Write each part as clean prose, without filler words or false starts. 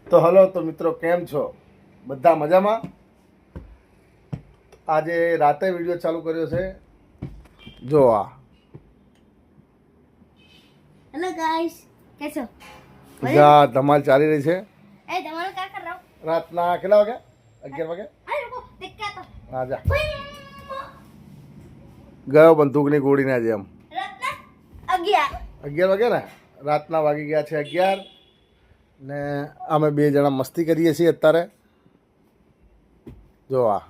તો હલો તો મિત્રો કેમ છો બધા મજામાં. આજે રાતે વિડીયો ચાલુ કર્યો છે. જો આ હેલો ગાઈસ કેસો બધા ધમાલ ચાલી રહી છે. એ તમારો કા કર રહો રાતના કેટલા વાગે? 11 વાગે. આ લોકો દેખતા તો હા જા ગયો બંદૂકની ગોળીના જેમ. રાતના 11 11 વાગે ને રાતના વાગી ગયા છે 11 ને અમે બે જણા મસ્તી કરીએ છીએ અત્યારે. જો આ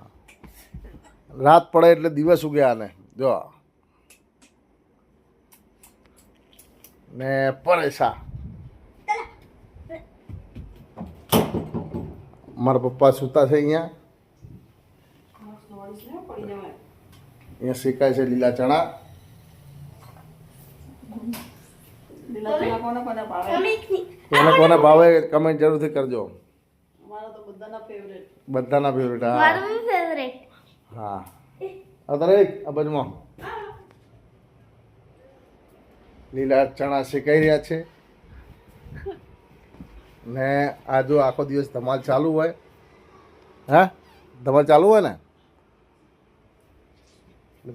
રાત પડે એટલે દિવસ ઉગ્યા ને જો ને પરેશા મારા પપ્પા સૂતા છે અહીંયા શેકાય છે લીલા ચણા. કોને કોને ભાવે કમેન્ટ જરૂરથી કરજો. બધાના ફેવરેટ. હા મારું ફેવરેટ હા અત્યારે આ બાજુમાં લીલા ચણા શેકાઈ રહ્યા છે ને આ જો આખો દિવસ ધમાલ ચાલુ હોય. હા ધમાલ ચાલુ હોય ને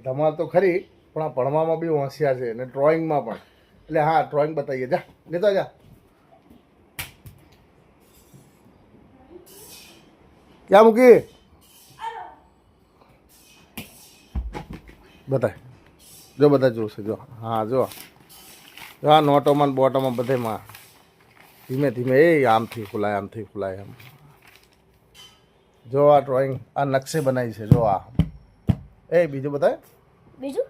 ધમાલ તો ખરી પણ આ ભણવામાં બી હોશિયાર છે ને ડ્રોઈંગમાં પણ. એટલે હા ડ્રોઈંગ બતાવીએ જા લેતો જા. ક્યાં મૂકી બતાય જો બધા જોશે જો. હા જો આ નોટોમાં ને બોટોમાં બધેમાં ધીમે ધીમે એ આમથી ખુલાય આમથી ખુલાય એમ. જો આ ડ્રોઈંગ આ નકશે બનાવી છે જો આ. એ બીજું બતાય બીજું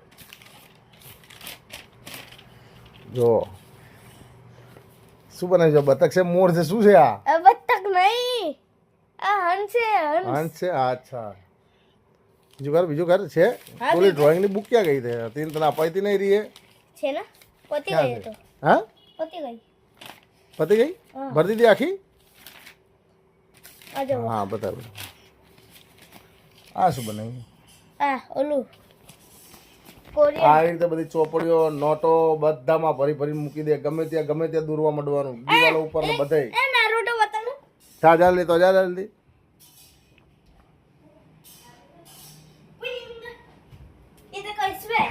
જો શું બનાવ્યું છે? બતક છે મોર છે શું છે આ? બતક નહીં આ હંસ છે હંસ છે. અચ્છા બીજું ઘર છે. હા, ઓલી ડ્રોઈંગની બુક ક્યાં ગઈ છે? તીન તને અપાઈતી નહીં રહી છે ને પતી ક્યાં ગઈ છે? તો હા પતી ગઈ પતી ગઈ હા. ભરી દીધી આખી. આ જો હા બતાવ. આ શું બનાવ્યું? આ ઓલું આ કોરિયન રીતે બધી ચોપડીઓ નોટો બધામાં ભરી ભરી મૂકી દે. ગમે ત્યાં દૂરવા માંડવાનું દિવાલો ઉપર ને બધે. એ નારુટો બતાવો જા જા લે તો જા જલ્દી. એ તો કઈસવે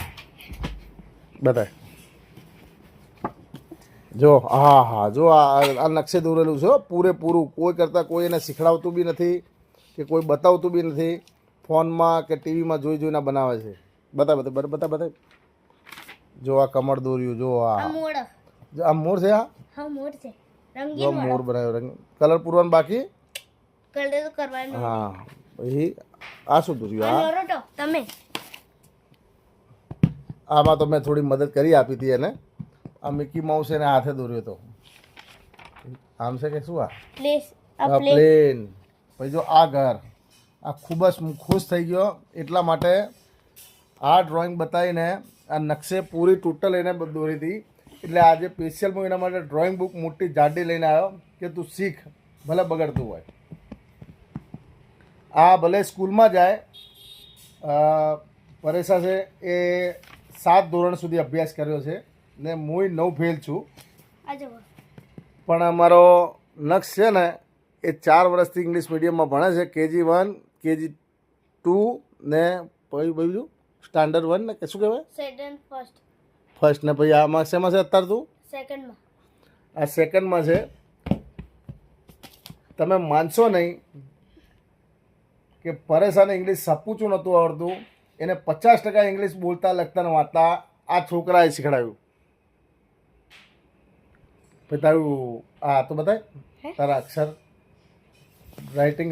બતાય જો. હા હા જો આ નકશે દોરેલું છે હો, પૂરેપૂરું. કોઈ કરતાં કોઈ એને શીખડાવતું બી નથી કે કોઈ બતાવતું બી નથી. ફોનમાં કે ટીવીમાં જોઈને બનાવે છે. બતા જો આ કમળ દોર્યું જો આ આ મોડ જો આ મોર છે. આ હા મોડ છે જો રંગીન મોર બનાવ્યો રંગ કલર પૂરવાનું બાકી. કલર તો કરવાનો હા પછી આ શું દોર્યું? આ આ નારુટો તમે આમાં તો મેં થોડી મદદ કરી આપી હતી એને. આ મિકી માઉસ એને હાથે દોર્યો હતો. આમ છે કે શું આ? પ્લેસ આ પ્લેન. પછી જો આ ઘર. આ ખૂબ જ ખુશ થઈ ગયો એટલા માટે આ ડ્રોઈંગ બતાવીને આ નકશે પૂરી ટોટલ એને દોરી હતી. એટલે આજે સ્પેશિયલ હું એના માટે ડ્રોઈંગ બુક મોટી જાડી લઈને આવ્યો કે તું શીખ ભલે બગડતું હોય. આ ભલે સ્કૂલમાં જાય. પરેશા છે એ 7 ધોરણ સુધી અભ્યાસ કર્યો છે ને હું 9 ફેલ છું. આ જો પણ અમારો નક્ષ છે ને એ 4 વર્ષથી ઇંગ્લિશ મીડિયમમાં ભણે છે. KG1 KG2 ને પછી બીજું સ્ટાન્ડર્ડ 1 ને કે શું કહેવાય સેકન્ડ ફર્સ્ટ ને પછી આમાં શેમાં છે અત્યારે તું? સેકન્ડમાં આ સેકન્ડમાં છે. તમે માનશો નહીં કે પરેશાને ઇંગ્લિશ સપૂચું નહોતું આવડતું. એને 50% ઇંગ્લિશ બોલતા લખતા ને વાંચતા આ છોકરાએ શીખડાવ્યું. પછી તારું આ તો બતાય તારા અક્ષર રાઇટિંગ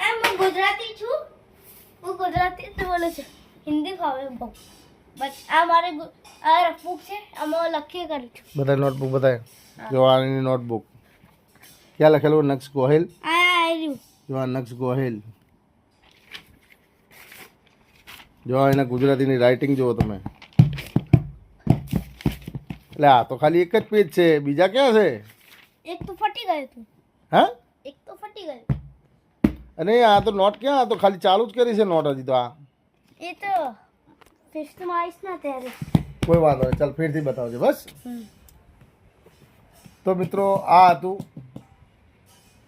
આ હું ગુજરાતી છું હું ગુજરાતી જ બોલું છું હિન્દી ફાવે બહુ બસ આ મારે આ રફબુક છે આમાં લખી કરું છું બતાય નોટબુક બતાય. જો આની નોટબુક ક્યાં લખેલું? નક્ષ ગોહિલ. આ આવ્યું જો આ નક્ષ ગોહિલ. જો એના ગુજરાતીની રાઇટિંગ જુઓ તમે. એટલે આ તો ખાલી એક જ પેજ છે. બીજા ક્યાં છે? એક તો ફટી ગયું હતું હા એક તો ફટી ગયું અને આ તો નોટ ક્યાં? આ તો ખાલી ચાલુ જ કરી છે નોટ હજી તો. આ એ તો ફિફ્થમાં આવીશ ને ત્યારે. કોઈ વાંધો નહીં, ચાલ ફેરથી બતાવજો બસ. તો મિત્રો આ હતું,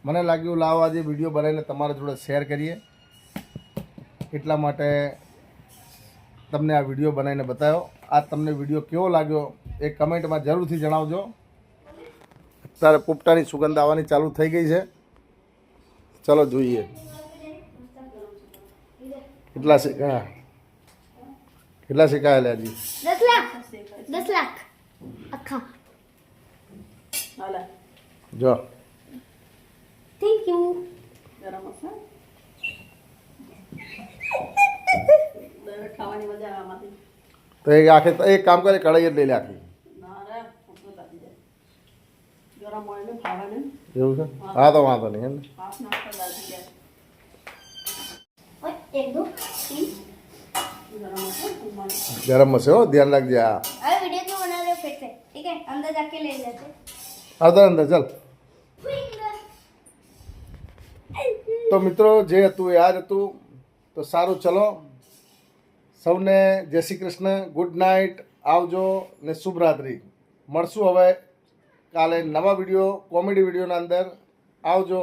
મને લાગ્યું લાવો આજે વિડીયો બનાવીને તમારા જોડે શેર કરીએ, એટલા માટે તમને આ વિડીયો બનાવીને બતાવ્યો. આ તમને વિડીયો કેવો લાગ્યો એ કમેન્ટમાં જરૂરથી જણાવજો. અત્યારે પોપટાની સુગંધ આવવાની ચાલુ થઈ ગઈ છે. ચલો જોઈએ કેટલા શેકા, કેટલા શેકાયેલા હજી? 10 લાખ 10 લાખ આખા. જો થેન્ક યુ. તો એક આખે એક કામ કરે, કઢાઈ જ લઈ લે આખી. એવું છે? હા તો વાંધો નહીં. એક દો तीन. गरम मसे हो, ध्यान रख जा. अरे वीडियो क्यों बना रहे हो फिर से? ठीक है अंदर जाके ले लेते. अंदर अंदर चल. તો મિત્રો જે હતું એ આ જ હતું. તો સારું, ચલો સૌને જય શ્રી કૃષ્ણ, ગુડ નાઇટ, આવજો ને શુભરાત્રિ. મળશું હવે કાલે નવા વિડીયો, કોમેડી વિડીયોના અંદર. આવજો.